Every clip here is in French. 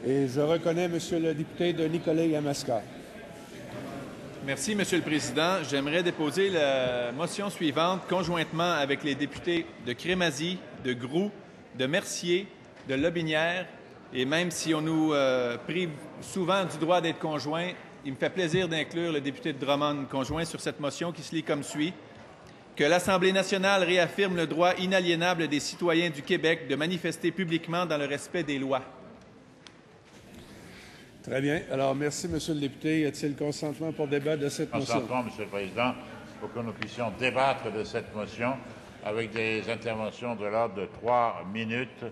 Et je reconnais Monsieur le député de Nicolet-Yamaska. Merci, Monsieur le Président. J'aimerais déposer la motion suivante conjointement avec les députés de Crémazie, de Groux, de Mercier, de Lobinière. Et même si on nous prive souvent du droit d'être conjoint, il me fait plaisir d'inclure le député de Drummond conjoint sur cette motion qui se lit comme suit. Que l'Assemblée nationale réaffirme le droit inaliénable des citoyens du Québec de manifester publiquement dans le respect des lois. Très bien. Alors, merci, Monsieur le député. Y a-t-il consentement pour débat de cette motion? Consentement, Monsieur le Président, pour que nous puissions débattre de cette motion avec des interventions de l'ordre de 3 minutes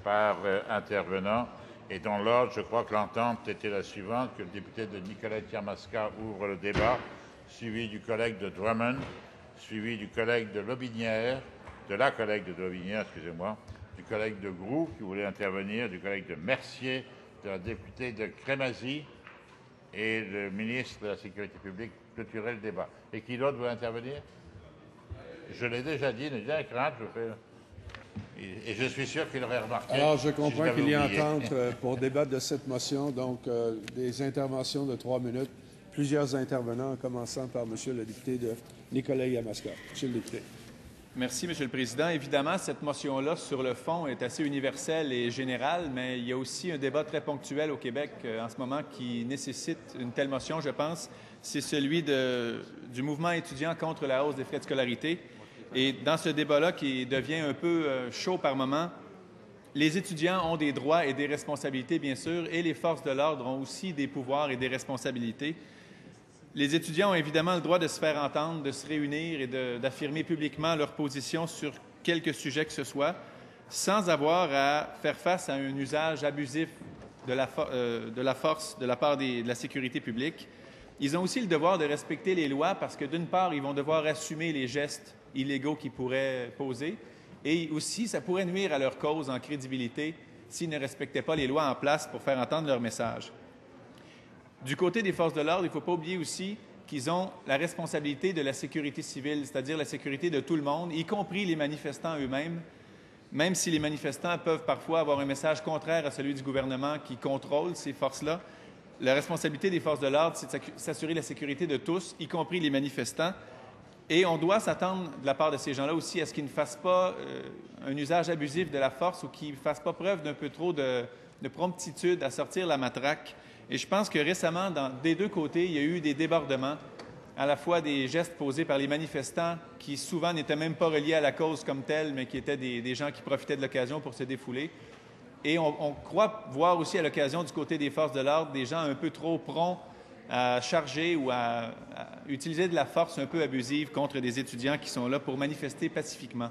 par intervenant. Et dans l'ordre, je crois que l'entente était la suivante, que le député de Nicolet-Yamaska ouvre le débat, suivi du collègue de Drummond, suivi du collègue de Lobinière, de la collègue de Lobinière, excusez-moi, du collègue de Groux qui voulait intervenir, du collègue de Mercier, de la députée de Crémazie, et le ministre de la Sécurité publique clôturait le débat. Et qui d'autre veut intervenir? Je l'ai déjà dit, ne rien craindre, je fais... Et je suis sûr qu'il aurait remarqué. Alors, je comprends si qu'il y a oublié. entente pour débattre de cette motion, donc des interventions de 3 minutes. Plusieurs intervenants, en commençant par Monsieur le député de Nicolet-Yamaska. Monsieur le député. Merci, Monsieur le Président. Évidemment, cette motion-là, sur le fond, est assez universelle et générale, mais il y a aussi un débat très ponctuel au Québec en ce moment qui nécessite une telle motion, je pense. C'est celui du mouvement étudiant contre la hausse des frais de scolarité. Et dans ce débat-là, qui devient un peu chaud par moment, les étudiants ont des droits et des responsabilités, bien sûr, et les forces de l'ordre ont aussi des pouvoirs et des responsabilités. Les étudiants ont évidemment le droit de se faire entendre, de se réunir et d'affirmer publiquement leur position sur quelque sujet que ce soit, sans avoir à faire face à un usage abusif de la force de la part de la sécurité publique. Ils ont aussi le devoir de respecter les lois parce que, d'une part, ils vont devoir assumer les gestes illégaux qu'ils pourraient poser et aussi, ça pourrait nuire à leur cause en crédibilité s'ils ne respectaient pas les lois en place pour faire entendre leur message. Du côté des forces de l'ordre, il ne faut pas oublier aussi qu'ils ont la responsabilité de la sécurité civile, c'est-à-dire la sécurité de tout le monde, y compris les manifestants eux-mêmes, même si les manifestants peuvent parfois avoir un message contraire à celui du gouvernement qui contrôle ces forces-là. La responsabilité des forces de l'ordre, c'est de s'assurer la sécurité de tous, y compris les manifestants. Et on doit s'attendre de la part de ces gens-là aussi à ce qu'ils ne fassent pas un usage abusif de la force ou qu'ils ne fassent pas preuve d'un peu trop de promptitude à sortir la matraque. Et je pense que récemment, des deux côtés, il y a eu des débordements, à la fois des gestes posés par les manifestants qui souvent n'étaient même pas reliés à la cause comme telle, mais qui étaient des gens qui profitaient de l'occasion pour se défouler. Et on croit voir aussi à l'occasion du côté des forces de l'ordre des gens un peu trop prompts à charger ou à utiliser de la force un peu abusive contre des étudiants qui sont là pour manifester pacifiquement.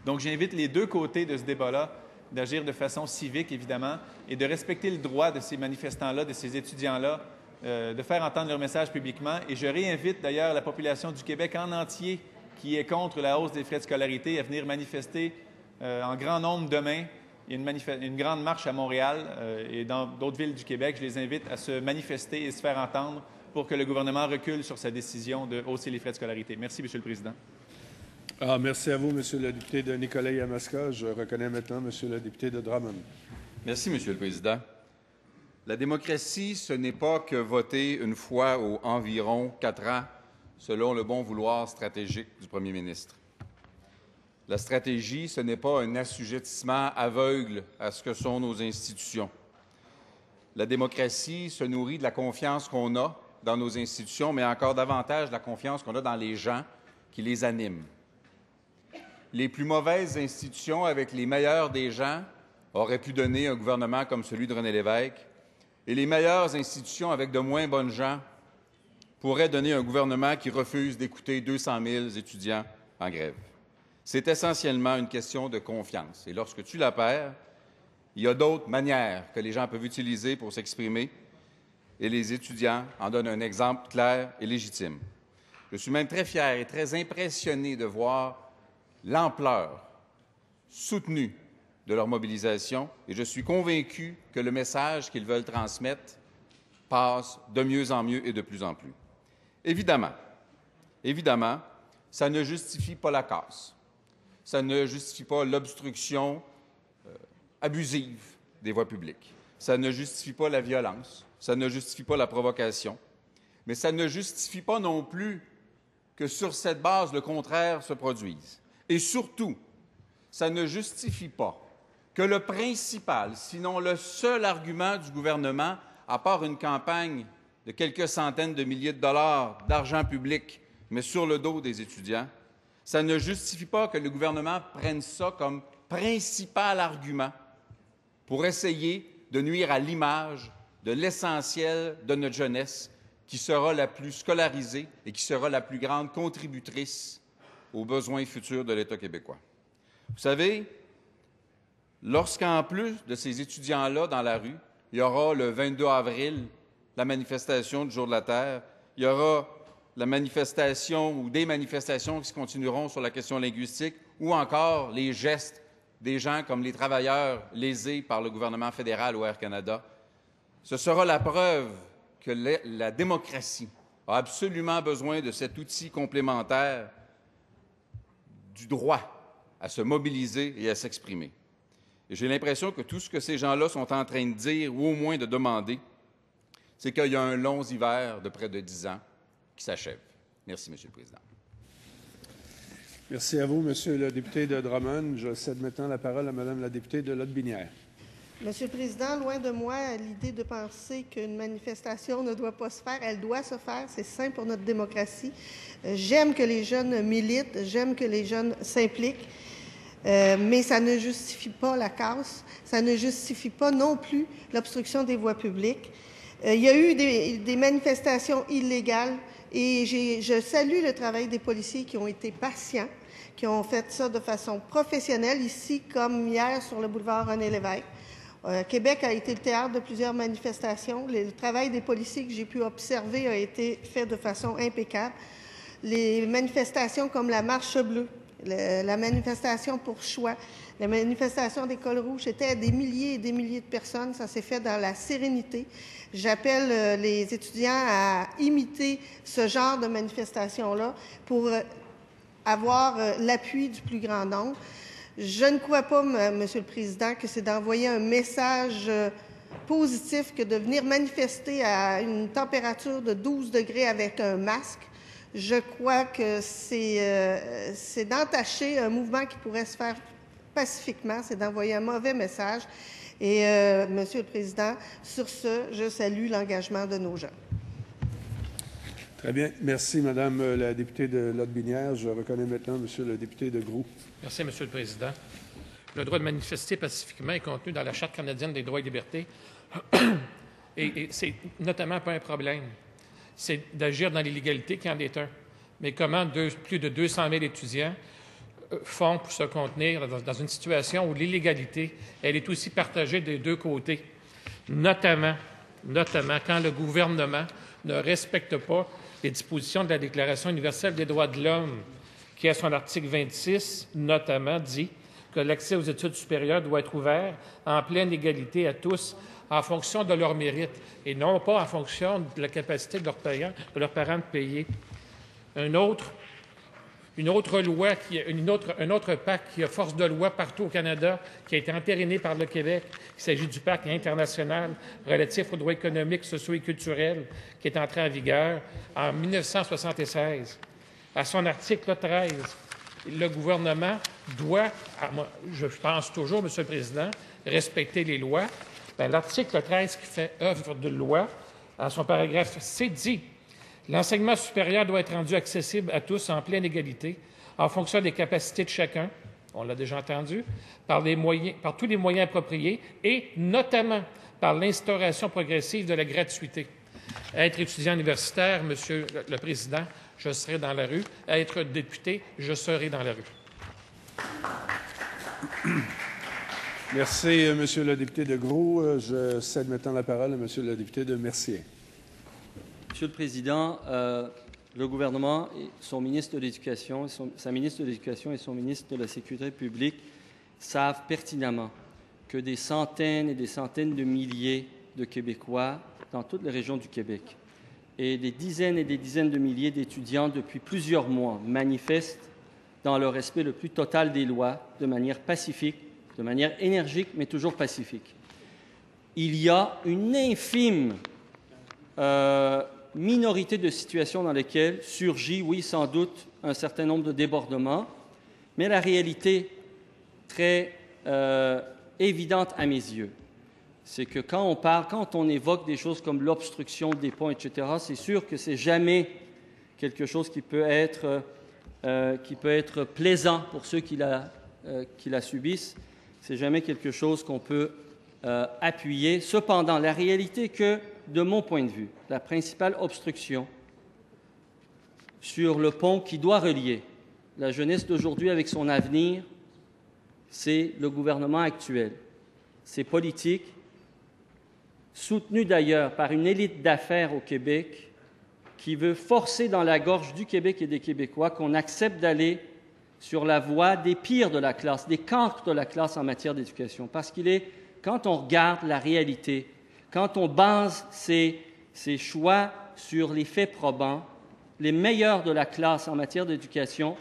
Donc, j'invite les deux côtés de ce débat-là d'agir de façon civique, évidemment, et de respecter le droit de ces manifestants-là, de ces étudiants-là, de faire entendre leur message publiquement. Et je réinvite d'ailleurs la population du Québec en entier qui est contre la hausse des frais de scolarité à venir manifester en grand nombre demain. Il y a une grande marche à Montréal et dans d'autres villes du Québec. Je les invite à se manifester et se faire entendre pour que le gouvernement recule sur sa décision de hausser les frais de scolarité. Merci, Monsieur le Président. Merci à vous, Monsieur le député de Nicolet-Yamaska. Je reconnais maintenant Monsieur le député de Drummond. Merci, Monsieur le Président. La démocratie, ce n'est pas que voter une fois ou environ 4 ans selon le bon vouloir stratégique du Premier ministre. La stratégie, ce n'est pas un assujettissement aveugle à ce que sont nos institutions. La démocratie se nourrit de la confiance qu'on a dans nos institutions, mais encore davantage de la confiance qu'on a dans les gens qui les animent. Les plus mauvaises institutions, avec les meilleurs des gens, auraient pu donner un gouvernement comme celui de René Lévesque, et les meilleures institutions, avec de moins bonnes gens, pourraient donner un gouvernement qui refuse d'écouter 200 000 étudiants en grève. C'est essentiellement une question de confiance. Et lorsque tu la perds, il y a d'autres manières que les gens peuvent utiliser pour s'exprimer, et les étudiants en donnent un exemple clair et légitime. Je suis même très fier et très impressionné de voir l'ampleur soutenue de leur mobilisation, et je suis convaincu que le message qu'ils veulent transmettre passe de mieux en mieux et de plus en plus. Évidemment, ça ne justifie pas la casse. Ça ne justifie pas l'obstruction abusive des voies publiques. ça ne justifie pas la violence, ça ne justifie pas la provocation, mais ça ne justifie pas non plus que sur cette base, le contraire se produise. Et surtout, ça ne justifie pas que le principal, sinon le seul argument du gouvernement, à part une campagne de quelques centaines de milliers de dollars d'argent public, mais sur le dos des étudiants, ça ne justifie pas que le gouvernement prenne ça comme principal argument pour essayer de nuire à l'image de l'essentiel de notre jeunesse, qui sera la plus scolarisée et qui sera la plus grande contributrice aux besoins futurs de l'État québécois. Vous savez, lorsqu'en plus de ces étudiants-là dans la rue, il y aura le 22 avril la manifestation du Jour de la Terre, il y aura la manifestation ou des manifestations qui se continueront sur la question linguistique, ou encore les gestes des gens comme les travailleurs lésés par le gouvernement fédéral ou Air Canada. Ce sera la preuve que la démocratie a absolument besoin de cet outil complémentaire du droit à se mobiliser et à s'exprimer. Et j'ai l'impression que tout ce que ces gens-là sont en train de dire, ou au moins de demander, c'est qu'il y a un long hiver de près de 10 ans qui s'achève. Merci, M. le Président. Merci à vous, Monsieur le député de Drummond. Je cède maintenant la parole à Madame la députée de Lotbinière. Monsieur le Président, loin de moi l'idée de penser qu'une manifestation ne doit pas se faire. Elle doit se faire. C'est sain pour notre démocratie. J'aime que les jeunes militent. J'aime que les jeunes s'impliquent. Mais ça ne justifie pas la casse. Ça ne justifie pas non plus l'obstruction des voies publiques. Il y a eu des manifestations illégales et je salue le travail des policiers qui ont été patients, qui ont fait ça de façon professionnelle, ici comme hier sur le boulevard René-Lévesque. Québec a été le théâtre de plusieurs manifestations. Le travail des policiers que j'ai pu observer a été fait de façon impeccable. Les manifestations comme la Marche bleue, la manifestation pour choix, la manifestation des cols rouges, c'était des milliers et des milliers de personnes. Ça s'est fait dans la sérénité. J'appelle les étudiants à imiter ce genre de manifestation-là pour avoir l'appui du plus grand nombre. Je ne crois pas, Monsieur le Président, que c'est d'envoyer un message positif que de venir manifester à une température de 12 degrés avec un masque. Je crois que c'est d'entacher un mouvement qui pourrait se faire pacifiquement, c'est d'envoyer un mauvais message. Et, Monsieur le Président, sur ce, je salue l'engagement de nos gens. Très bien. Merci, Madame la députée de Lotbinière. Je reconnais maintenant Monsieur le député de Groux. Merci, Monsieur le Président. Le droit de manifester pacifiquement est contenu dans la Charte canadienne des droits et libertés. et c'est notamment pas un problème. C'est d'agir dans l'illégalité qui en est un. Mais comment plus de 200 000 étudiants font pour se contenir dans une situation où l'illégalité, elle est aussi partagée des deux côtés, notamment quand le gouvernement ne respecte pas les dispositions de la Déclaration universelle des droits de l'homme, qui, à son article 26, notamment, dit que l'accès aux études supérieures doit être ouvert en pleine égalité à tous en fonction de leur mérite et non pas en fonction de la capacité de leurs parents de payer. Un autre pacte qui a force de loi partout au Canada, qui a été entériné par le Québec. Il s'agit du pacte international relatif aux droits économiques, sociaux et culturels, qui est entré en vigueur en 1976. À son article 13, le gouvernement doit, je pense toujours, Monsieur le Président, respecter les lois. L'article 13 qui fait œuvre de loi, à son paragraphe C, dit « L'enseignement supérieur doit être rendu accessible à tous en pleine égalité, en fonction des capacités de chacun, on l'a déjà entendu, par tous les moyens appropriés et notamment par l'instauration progressive de la gratuité. Être étudiant universitaire, Monsieur le Président, je serai dans la rue. Être député, je serai dans la rue. » Merci, Monsieur le député de Groux. Je cède maintenant la parole à Monsieur le député de Mercier. Monsieur le Président, le gouvernement, son ministre de l'Éducation, sa ministre de l'Éducation et son ministre de la Sécurité publique savent pertinemment que des centaines et des centaines de milliers de Québécois dans toutes les régions du Québec et des dizaines de milliers d'étudiants depuis plusieurs mois manifestent dans le respect le plus total des lois, de manière pacifique, de manière énergique, mais toujours pacifique. il y a une infime minorité de situations dans lesquelles surgit, oui, sans doute, un certain nombre de débordements, mais la réalité très évidente à mes yeux, c'est que quand on évoque des choses comme l'obstruction des ponts, etc., c'est sûr que c'est jamais quelque chose qui peut être plaisant pour ceux qui la subissent. C'est jamais quelque chose qu'on peut appuyer. Cependant, la réalité est que, de mon point de vue, la principale obstruction sur le pont qui doit relier la jeunesse d'aujourd'hui avec son avenir, c'est le gouvernement actuel. C'est politique, soutenu d'ailleurs par une élite d'affaires au Québec qui veut forcer dans la gorge du Québec et des Québécois qu'on accepte d'aller sur la voie des pires de la classe, des cancres de la classe en matière d'éducation. Parce quand on regarde la réalité, quand on base ses choix sur les faits probants, les meilleurs de la classe en matière d'éducation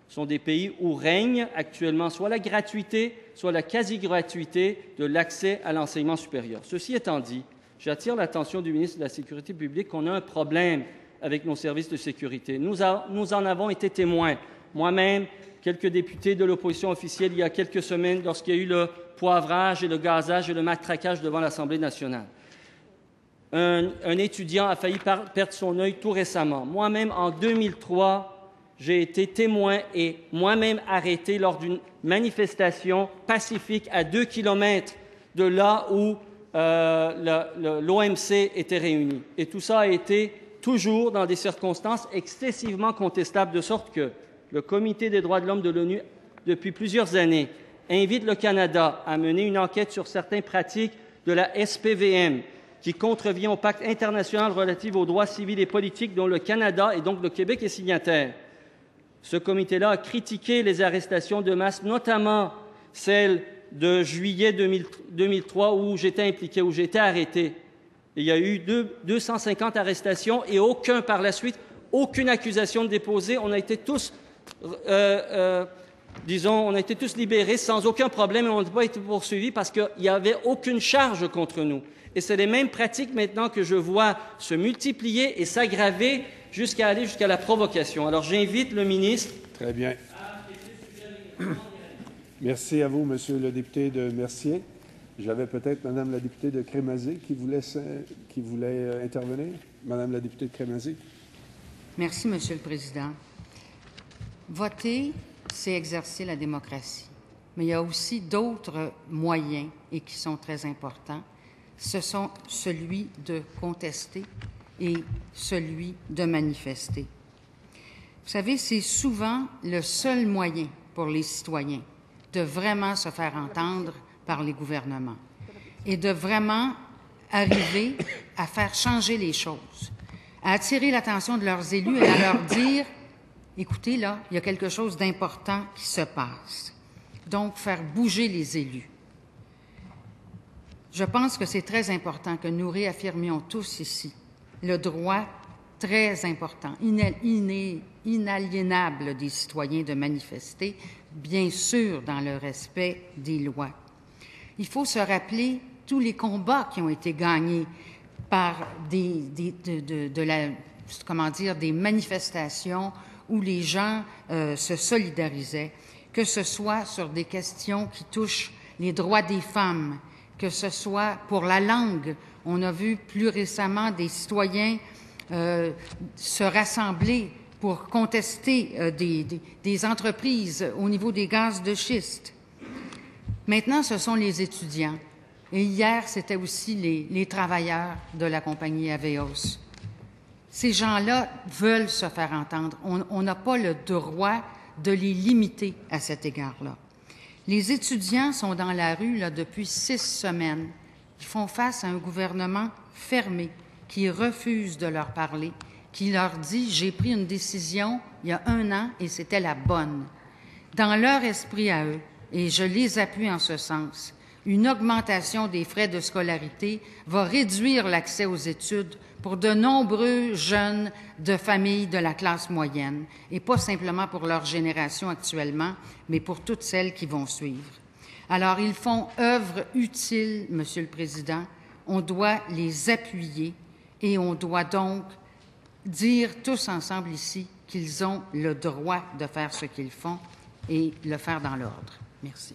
sont des pays où règne actuellement soit la gratuité, soit la quasi-gratuité de l'accès à l'enseignement supérieur. Ceci étant dit, j'attire l'attention du ministre de la Sécurité publique qu'on a un problème avec nos services de sécurité. Nous en avons été témoins. Moi-même, quelques députés de l'opposition officielle, il y a quelques semaines, lorsqu'il y a eu le poivrage et le gazage et le matraquage devant l'Assemblée nationale. Un étudiant a failli perdre son œil tout récemment. Moi-même, en 2003, j'ai été témoin et moi-même arrêté lors d'une manifestation pacifique à 2 kilomètres de là où l'OMC était réuni. Et tout ça a été toujours dans des circonstances excessivement contestables, de sorte que le Comité des droits de l'homme de l'ONU, depuis plusieurs années, invite le Canada à mener une enquête sur certaines pratiques de la SPVM qui contrevient au pacte international relatif aux droits civils et politiques dont le Canada et donc le Québec est signataire. Ce comité-là a critiqué les arrestations de masse, notamment celle de juillet 2003 où j'étais impliqué, où j'étais arrêté. Et il y a eu 250 arrestations et par la suite, aucune accusation déposée. On a été tous, on a été tous libérés sans aucun problème et on n'a pas été poursuivis parce qu'il n'y avait aucune charge contre nous. Et c'est les mêmes pratiques maintenant que je vois se multiplier et s'aggraver jusqu'à aller jusqu'à la provocation. Alors j'invite le ministre... Très bien. Merci à vous, Monsieur le député de Mercier. J'avais peut-être Madame la députée de Crémazie qui voulait intervenir. Madame la députée de Crémazie. Merci, Monsieur le Président. Voter, c'est exercer la démocratie. Mais il y a aussi d'autres moyens et qui sont très importants. Ce sont celui de contester et celui de manifester. Vous savez, c'est souvent le seul moyen pour les citoyens de vraiment se faire entendre par les gouvernements et de vraiment arriver à faire changer les choses, à attirer l'attention de leurs élus et à leur dire « Écoutez, là, il y a quelque chose d'important qui se passe. » Donc, faire bouger les élus. Je pense que c'est très important que nous réaffirmions tous ici le droit très important, inaliénable des citoyens de manifester, bien sûr dans le respect des lois. Il faut se rappeler tous les combats qui ont été gagnés par des manifestations où les gens se solidarisaient, que ce soit sur des questions qui touchent les droits des femmes, que ce soit pour la langue. On a vu plus récemment des citoyens se rassembler pour contester des entreprises au niveau des gaz de schiste. Maintenant, ce sont les étudiants. Et hier, c'était aussi les travailleurs de la compagnie Aveos. Ces gens-là veulent se faire entendre. On n'a pas le droit de les limiter à cet égard-là. Les étudiants sont dans la rue là, depuis 6 semaines. Ils font face à un gouvernement fermé qui refuse de leur parler, qui leur dit « J'ai pris une décision il y a 1 an et c'était la bonne ». Dans leur esprit à eux, et je les appuie en ce sens, une augmentation des frais de scolarité va réduire l'accès aux études pour de nombreux jeunes de familles de la classe moyenne, et pas simplement pour leur génération actuellement, mais pour toutes celles qui vont suivre. Alors, ils font œuvre utile, Monsieur le Président, on doit les appuyer et on doit donc dire tous ensemble ici qu'ils ont le droit de faire ce qu'ils font et le faire dans l'ordre. Merci.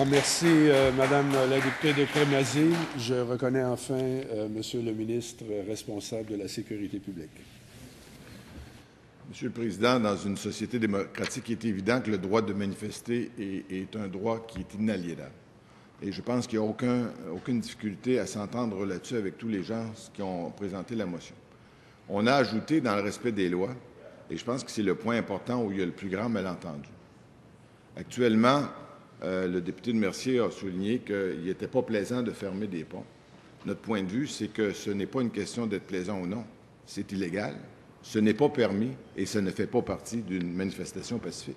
Merci, Madame la députée de Crémazie. Je reconnais enfin Monsieur le ministre responsable de la Sécurité publique. Monsieur le Président, dans une société démocratique, il est évident que le droit de manifester est un droit qui est inaliénable. Et je pense qu'il n'y a aucune difficulté à s'entendre là-dessus avec tous les gens qui ont présenté la motion. On a ajouté dans le respect des lois, et je pense que c'est le point important où il y a le plus grand malentendu. Actuellement, le député de Mercier a souligné qu'il n'était pas plaisant de fermer des ponts. Notre point de vue, c'est que ce n'est pas une question d'être plaisant ou non. C'est illégal, ce n'est pas permis et ce ne fait pas partie d'une manifestation pacifique.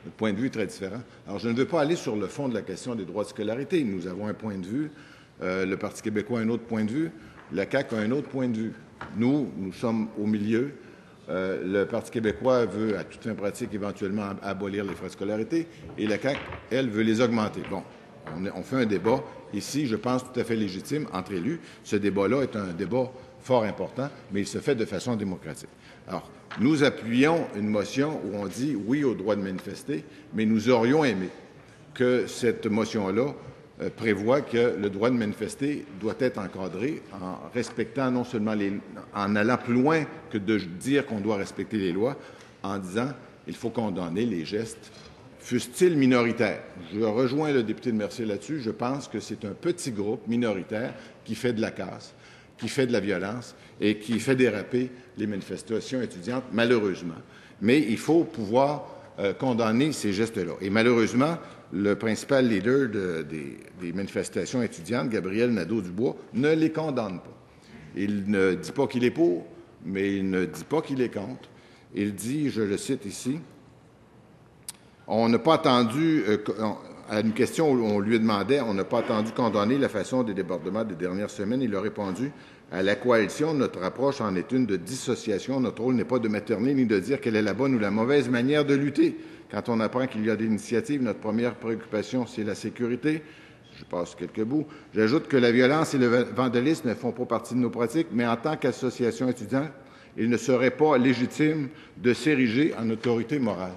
Notre point de vue est très différent. Alors, je ne veux pas aller sur le fond de la question des droits de scolarité. Nous avons un point de vue, le Parti québécois a un autre point de vue, la CAQ a un autre point de vue. Nous sommes au milieu. Le Parti québécois veut, à toute fin pratique, éventuellement abolir les frais de scolarité et la CAQ, elle, veut les augmenter. Bon, on fait un débat ici, je pense, tout à fait légitime entre élus. Ce débat-là est un débat fort important, mais il se fait de façon démocratique. Alors, nous appuyons une motion où on dit oui au droit de manifester, mais nous aurions aimé que cette motion-là prévoit que le droit de manifester doit être encadré en respectant non seulement en allant plus loin que de dire qu'on doit respecter les lois, en disant il faut condamner les gestes, fussent-ils minoritaires. Je rejoins le député de Mercier là-dessus. Je pense que c'est un petit groupe minoritaire qui fait de la casse, qui fait de la violence et qui fait déraper les manifestations étudiantes, malheureusement. Mais il faut pouvoir condamner ces gestes-là. Et malheureusement, le principal leader des manifestations étudiantes, Gabriel Nadeau-Dubois, ne les condamne pas. Il ne dit pas qu'il est pour, mais il ne dit pas qu'il est contre. Il dit, je le cite ici, on n'a pas attendu, à une question où on lui demandait, on n'a pas attendu condamner la façon des débordements des dernières semaines. Il a répondu, à la coalition, notre approche en est une de dissociation. Notre rôle n'est pas de materner ni de dire quelle est la bonne ou la mauvaise manière de lutter. Quand on apprend qu'il y a des initiatives, notre première préoccupation, c'est la sécurité. Je passe quelques bouts. J'ajoute que la violence et le vandalisme ne font pas partie de nos pratiques, mais en tant qu'association étudiante, il ne serait pas légitime de s'ériger en autorité morale.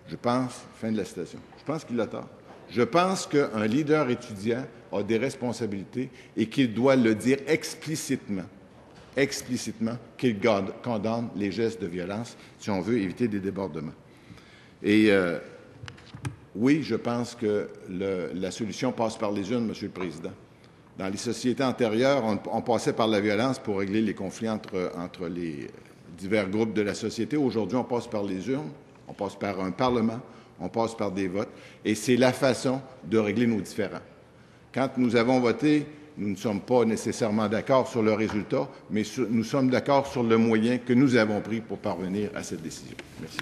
Je pense, fin de la citation, je pense qu'il a tort. Je pense qu'un leader étudiant a des responsabilités et qu'il doit le dire explicitement qu'il condamne les gestes de violence si on veut éviter des débordements. Et oui, je pense que la solution passe par les urnes, Monsieur le Président. Dans les sociétés antérieures, on passait par la violence pour régler les conflits entre les divers groupes de la société. Aujourd'hui, on passe par les urnes, on passe par un Parlement, on passe par des votes, et c'est la façon de régler nos différends. Quand nous avons voté, nous ne sommes pas nécessairement d'accord sur le résultat, mais nous sommes d'accord sur le moyen que nous avons pris pour parvenir à cette décision. Merci.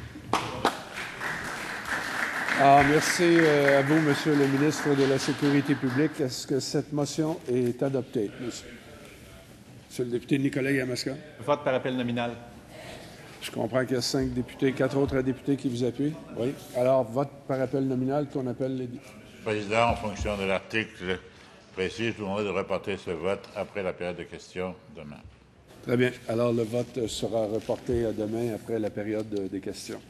Merci à vous, Monsieur le ministre de la Sécurité publique. Est-ce que cette motion est adoptée, Monsieur le député Nicolas Yamaska? Vote par appel nominal. Je comprends qu'il y a 5 députés, 4 autres députés qui vous appuient. Oui. Alors, vote par appel nominal qu'on appelle les... Président, en fonction de l'article précis, je vous demanderai de reporter ce vote après la période de questions demain. Très bien. Alors, le vote sera reporté à demain après la période des questions.